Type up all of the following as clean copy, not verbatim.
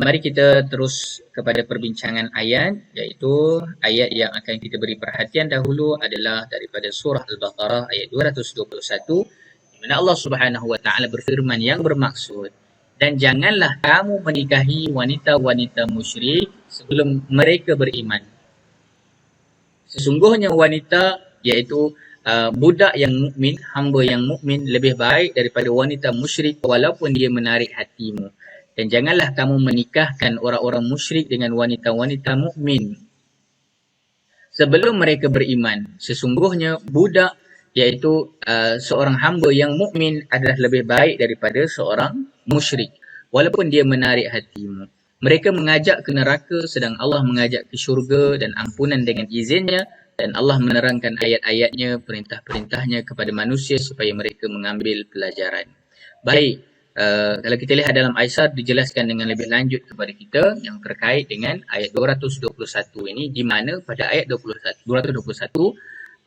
Mari kita terus kepada perbincangan ayat, iaitu ayat yang akan kita beri perhatian dahulu adalah daripada surah Al-Baqarah ayat 221, di mana Allah Subhanahu wa taala berfirman yang bermaksud, dan janganlah kamu menikahi wanita-wanita musyrik sebelum mereka beriman. Sesungguhnya wanita iaitu budak yang mukmin, hamba yang mukmin lebih baik daripada wanita musyrik walaupun dia menarik hatimu. Dan janganlah kamu menikahkan orang-orang musyrik dengan wanita-wanita mukmin sebelum mereka beriman. Sesungguhnya budak iaitu seorang hamba yang mukmin adalah lebih baik daripada seorang musyrik walaupun dia menarik hatimu. Mereka mengajak ke neraka sedang Allah mengajak ke syurga dan ampunan dengan izinnya, dan Allah menerangkan ayat-ayatnya, perintah-perintahnya kepada manusia supaya mereka mengambil pelajaran. Baik, kalau kita lihat dalam Aisar dijelaskan dengan lebih lanjut kepada kita yang terkait dengan ayat 221 ini, di mana pada ayat 221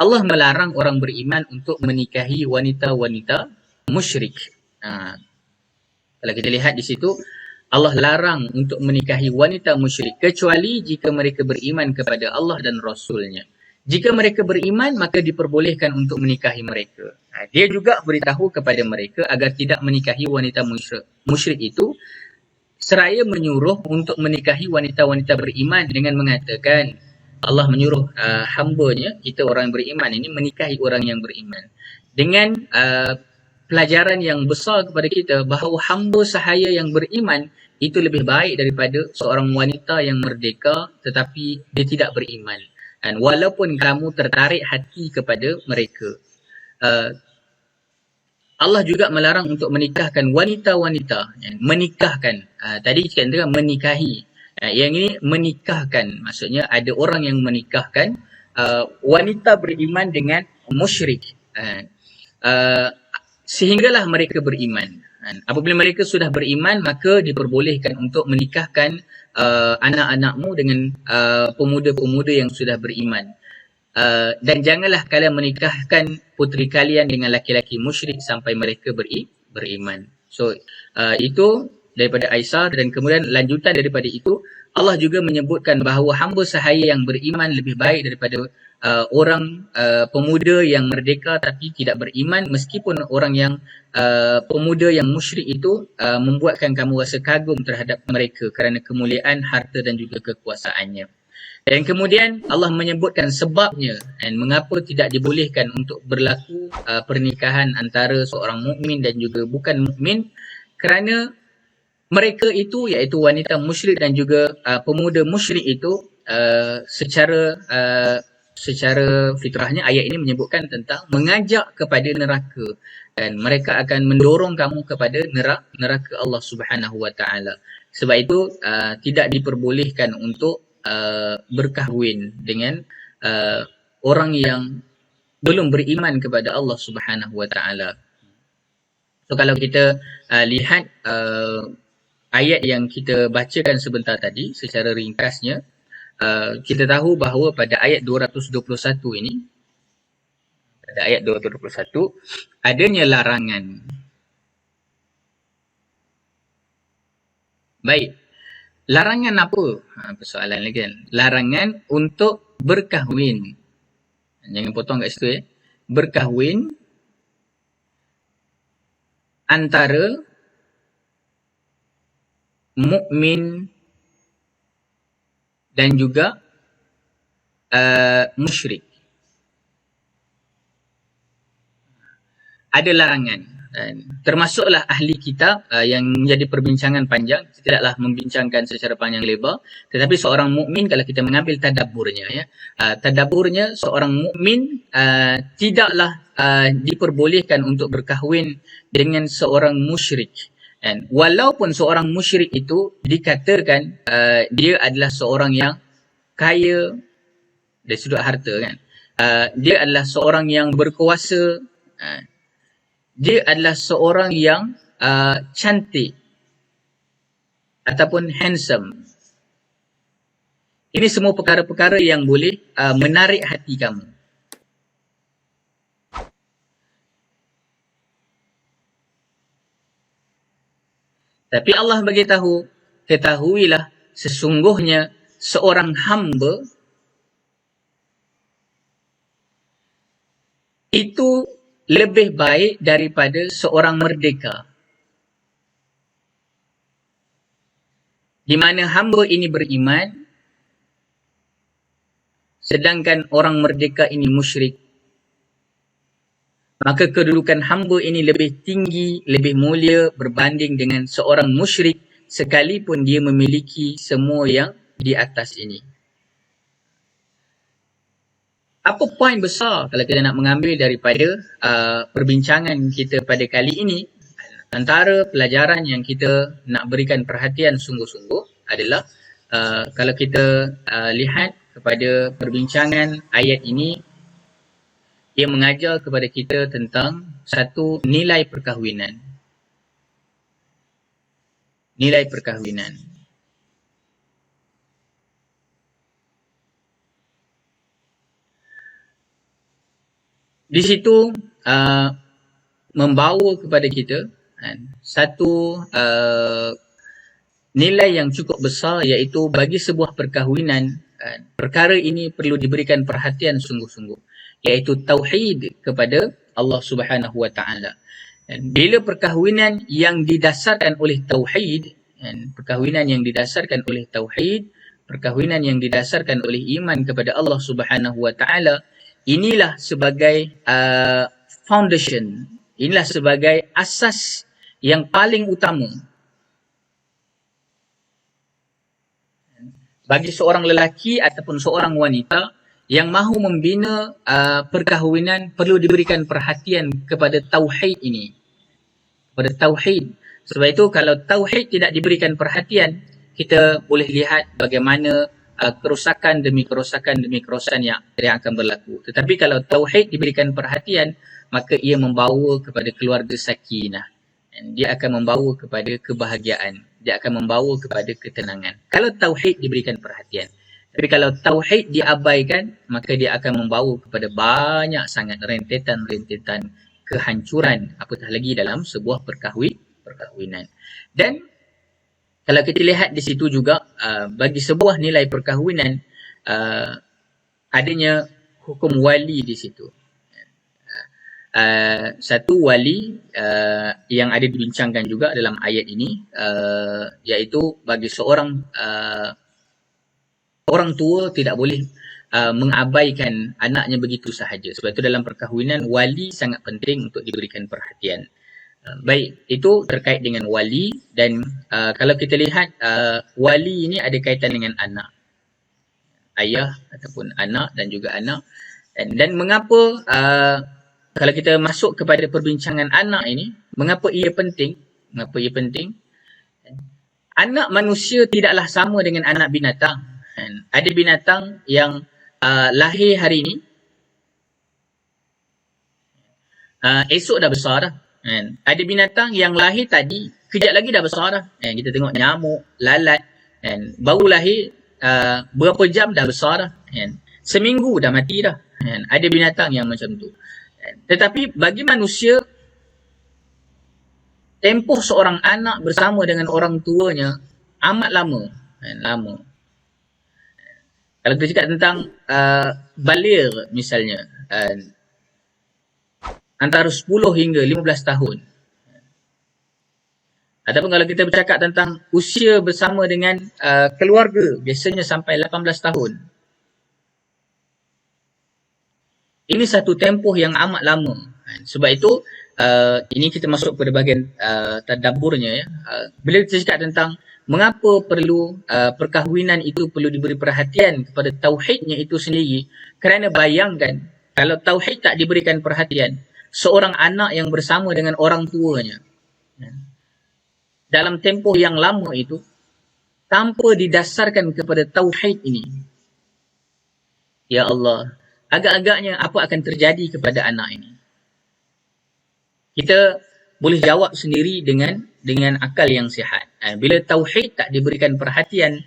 Allah melarang orang beriman untuk menikahi wanita-wanita musyrik. Kalau kita lihat di situ, Allah larang untuk menikahi wanita musyrik kecuali jika mereka beriman kepada Allah dan Rasulnya. Jika mereka beriman, maka diperbolehkan untuk menikahi mereka. Dia juga beritahu kepada mereka agar tidak menikahi wanita musyrik itu, seraya menyuruh untuk menikahi wanita-wanita beriman dengan mengatakan, Allah menyuruh hambanya, kita orang beriman ini, menikahi orang yang beriman. Dengan pelajaran yang besar kepada kita bahawa hamba sahaya yang beriman itu lebih baik daripada seorang wanita yang merdeka tetapi dia tidak beriman. Dan walaupun kamu tertarik hati kepada mereka, Allah juga melarang untuk menikahkan wanita-wanita. Menikahkan, tadi kita katakan menikahi. Yang ini menikahkan, maksudnya ada orang yang menikahkan wanita beriman dengan musyrik, sehinggalah mereka beriman. Apabila mereka sudah beriman, maka diperbolehkan untuk menikahkan anak-anakmu dengan pemuda-pemuda yang sudah beriman. Dan janganlah kalian menikahkan puteri kalian dengan laki-laki musyrik sampai mereka beriman. So, itu daripada Aisar, dan kemudian lanjutan daripada itu, Allah juga menyebutkan bahawa hamba sahaya yang beriman lebih baik daripada orang pemuda yang merdeka tapi tidak beriman, meskipun orang yang pemuda yang musyrik itu membuatkan kamu rasa kagum terhadap mereka kerana kemuliaan, harta dan juga kekuasaannya. Dan kemudian Allah menyebutkan sebabnya dan mengapa tidak dibolehkan untuk berlaku pernikahan antara seorang mukmin dan juga bukan mukmin, kerana mereka itu iaitu wanita musyrik dan juga pemuda musyrik itu secara fitrahnya ayat ini menyebutkan tentang mengajak kepada neraka, dan mereka akan mendorong kamu kepada neraka Allah Subhanahu wa taala. Sebab itu tidak diperbolehkan untuk berkahwin dengan orang yang belum beriman kepada Allah Subhanahu wa taala. So kalau kita lihat ayat yang kita bacakan sebentar tadi secara ringkasnya, kita tahu bahawa pada ayat 221 ini, pada ayat 221 adanya larangan. Baik, larangan apa? Persoalan lagi kan. Larangan untuk berkahwin. Jangan potong kat situ ya. Berkahwin antara mukmin dan juga musyrik. Ada larangan. Termasuklah ahli kitab yang menjadi perbincangan panjang, tidaklah membincangkan secara panjang lebar, tetapi seorang mukmin kalau kita mengambil tadabburnya ya, tadabburnya seorang mukmin tidaklah diperbolehkan untuk berkahwin dengan seorang musyrik. Dan walaupun seorang musyrik itu dikatakan dia adalah seorang yang kaya dari sudut harta kan, dia adalah seorang yang berkuasa, dia adalah seorang yang cantik ataupun handsome. Ini semua perkara-perkara yang boleh menarik hati kamu. Tapi Allah bagi tahu ketahuilah sesungguhnya seorang hamba itu lebih baik daripada seorang merdeka. Di mana hamba ini beriman, sedangkan orang merdeka ini musyrik. Maka kedudukan hamba ini lebih tinggi, lebih mulia berbanding dengan seorang musyrik sekalipun dia memiliki semua yang di atas ini. Apa poin besar kalau kita nak mengambil daripada perbincangan kita pada kali ini? Antara pelajaran yang kita nak berikan perhatian sungguh-sungguh adalah kalau kita lihat kepada perbincangan ayat ini, ia mengajar kepada kita tentang satu nilai perkahwinan. Nilai perkahwinan. Di situ membawa kepada kita satu nilai yang cukup besar, iaitu bagi sebuah perkahwinan, perkara ini perlu diberikan perhatian sungguh-sungguh, iaitu tauhid kepada Allah Subhanahu wa taala. Bila perkahwinan yang didasarkan oleh tauhid, perkahwinan yang didasarkan oleh tauhid, perkahwinan yang didasarkan oleh iman kepada Allah Subhanahu wa taala, inilah sebagai foundation, inilah sebagai asas yang paling utama bagi seorang lelaki ataupun seorang wanita yang mahu membina perkahwinan. Perlu diberikan perhatian kepada tauhid ini, kepada tauhid. Sebab itu kalau tauhid tidak diberikan perhatian, kita boleh lihat bagaimana kerosakan demi kerosakan yang akan berlaku. Tetapi kalau tauhid diberikan perhatian, maka ia membawa kepada keluarga sakinah. Dia akan membawa kepada kebahagiaan. Dia akan membawa kepada ketenangan. Kalau tauhid diberikan perhatian. Tapi kalau tauhid diabaikan, maka dia akan membawa kepada banyak sangat rentetan-rentetan kehancuran, apatah lagi dalam sebuah perkahwinan. Dan kalau kita lihat di situ juga, bagi sebuah nilai perkahwinan, adanya hukum wali di situ. Satu wali yang ada dibincangkan juga dalam ayat ini, iaitu bagi seorang orang tua tidak boleh mengabaikan anaknya begitu sahaja. Sebab itu dalam perkahwinan, wali sangat penting untuk diberikan perhatian. Baik, itu terkait dengan wali. Dan kalau kita lihat, wali ini ada kaitan dengan anak, ayah ataupun anak dan juga anak. Dan mengapa kalau kita masuk kepada perbincangan anak ini, mengapa ia penting? Mengapa ia penting? Anak manusia tidaklah sama dengan anak binatang. Ada binatang yang lahir hari ini, esok dah besar dah. Ada binatang yang lahir tadi, kejap lagi dah besar dah. Kita tengok nyamuk, lalat, baru lahir berapa jam dah besar dah. Seminggu dah mati dah. Ada binatang yang macam tu. Tetapi bagi manusia, tempoh seorang anak bersama dengan orang tuanya amat lama. Lama. Kalau kita cakap tentang baligh misalnya, antara 10 hingga 15 tahun. Ataupun kalau kita bercakap tentang usia bersama dengan keluarga, biasanya sampai 18 tahun. Ini satu tempoh yang amat lama. Sebab itu, ini kita masuk pada bahagian tadabburnya. Ya. Bila kita cakap tentang mengapa perlu perkahwinan itu perlu diberi perhatian kepada tauhidnya itu sendiri. Kerana bayangkan, kalau tauhid tak diberikan perhatian, seorang anak yang bersama dengan orang tuanya dalam tempoh yang lama itu, tanpa didasarkan kepada tauhid ini, ya Allah, agak-agaknya apa akan terjadi kepada anak ini? Kita boleh jawab sendiri dengan akal yang sihat. Bila tauhid tak diberikan perhatian,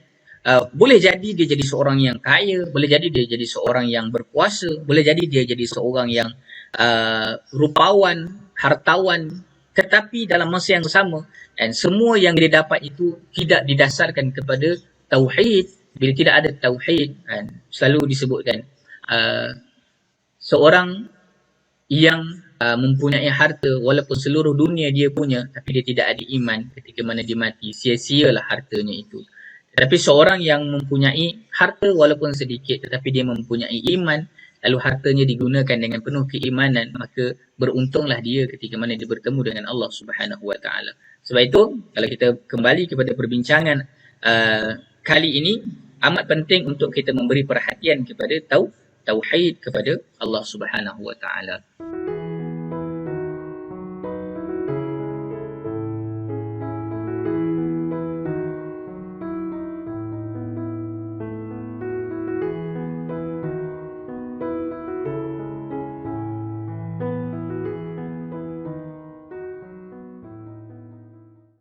boleh jadi dia jadi seorang yang kaya, boleh jadi dia jadi seorang yang berkuasa, boleh jadi dia jadi seorang yang rupawan, hartawan, tetapi dalam masa yang sama, dan semua yang dia dapat itu tidak didasarkan kepada tauhid. Bila tidak ada tauhid, kan, selalu disebutkan seorang yang mempunyai harta walaupun seluruh dunia dia punya, tapi dia tidak ada iman, ketika mana dia mati, sia-sialah hartanya itu. Tetapi seorang yang mempunyai harta walaupun sedikit, tetapi dia mempunyai iman, lalu hartanya digunakan dengan penuh keimanan, maka beruntunglah dia ketika mana dia bertemu dengan Allah Subhanahu Wa Taala. Sebab itu, kalau kita kembali kepada perbincangan kali ini, amat penting untuk kita memberi perhatian kepada tauhid kepada Allah Subhanahu Wa Taala.